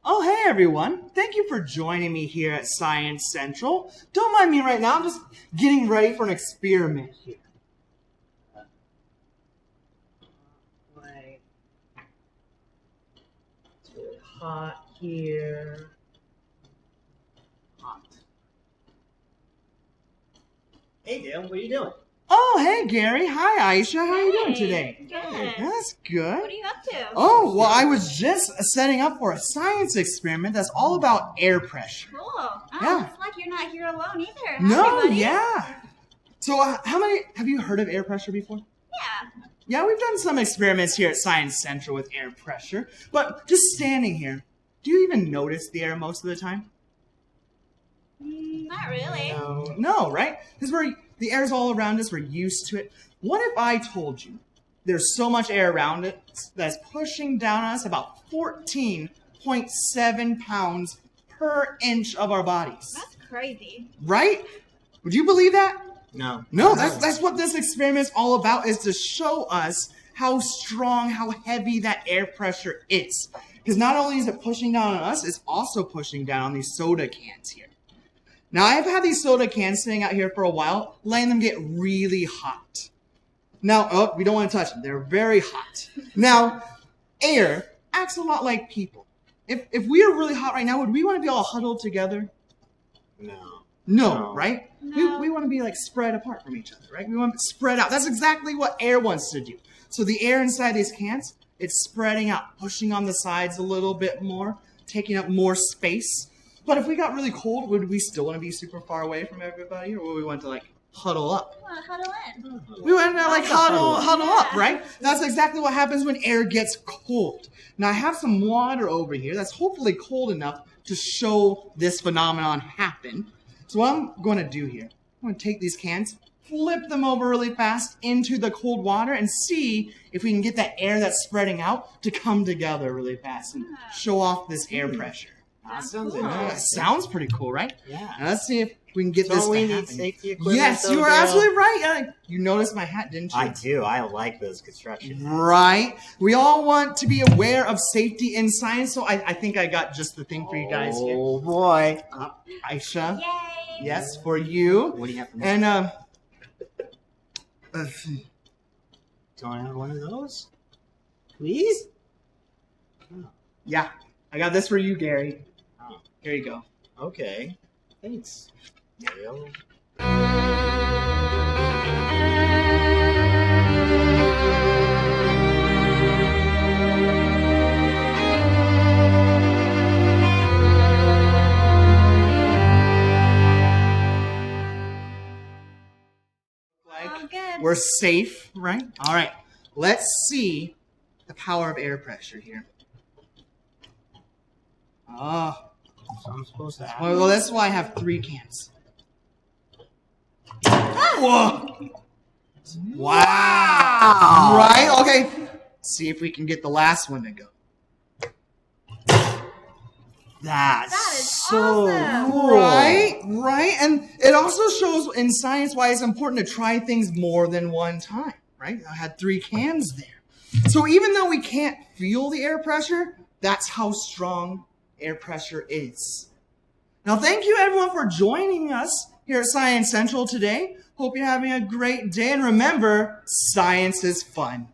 Oh, hey everyone. Thank you for joining me here at Science Central. Don't mind me right now, I'm just getting ready for an experiment here. It's really hot here. Hot. Hey, Dale, what are you doing? Oh, hey Gary. Hi Aisha. How are you doing today? Good. That's good. What are you up to? Oh, well, I was just setting up for a science experiment that's all about air pressure. Cool. Oh, Yeah. It's like you're not here alone either. Hi, No, everybody. yeah. So, have you heard of air pressure before? Yeah. Yeah, we've done some experiments here at Science Central with air pressure, but just standing here, do you even notice the air most of the time? Not really. No, right? Because the air's all around us, we're used to it. What if I told you there's so much air around it that's pushing down on us about 14.7 pounds per inch of our bodies? That's crazy. Right? Would you believe that? No. No, that's what this experiment's all about, is to show us how strong, how heavy that air pressure is. Because not only is it pushing down on us, it's also pushing down on these soda cans here. Now, I've had these soda cans sitting out here for a while, letting them get really hot. Now, we don't want to touch them. They're very hot. Now, air acts a lot like people. If we are really hot right now, would we want to be all huddled together? No. No, right? No. We want to be like spread apart from each other, right? We want to spread out. That's exactly what air wants to do. So the air inside these cans, it's spreading out, pushing on the sides a little bit more, taking up more space. But if we got really cold, would we still want to be super far away from everybody, or would we want to like huddle up? Well, huddle in. We want to like huddle up, Yeah. right? That's exactly what happens when air gets cold. Now I have some water over here that's hopefully cold enough to show this phenomenon happen. So what I'm going to do here, I'm going to take these cans, flip them over really fast into the cold water, and see if we can get that air that's spreading out to come together really fast and show off this air pressure. That sounds cool. interesting. Sounds pretty cool, right? Yeah. Now let's see if we can get this Don't we to need happen. safety equipment? Yes, though, you are Dale? absolutely right. You noticed my hat, didn't you? I do. I like those construction. Right. We all want to be aware of safety in science, so I think I got just the thing for you guys here. Oh, boy. Aisha, Yay. yes, for you. What do you have for me? And, Do I have one of those? Please? yeah, I got this for you, Gary. Oh, Here you go. okay. Thanks, Dale. Oh, good. We're safe, right? All right. Let's see the power of air pressure here. Oh, So I'm supposed to have well, that's why I have 3 cans. Whoa! Wow! Right? Okay. See if we can get the last one to go. That's That is so awesome. cool. Right? And it also shows in science why it's important to try things more than one time, right? I had 3 cans there. So even though we can't feel the air pressure, that's how strong air pressure is. Now, thank you everyone for joining us here at Science Central today. Hope you're having a great day. And remember, science is fun.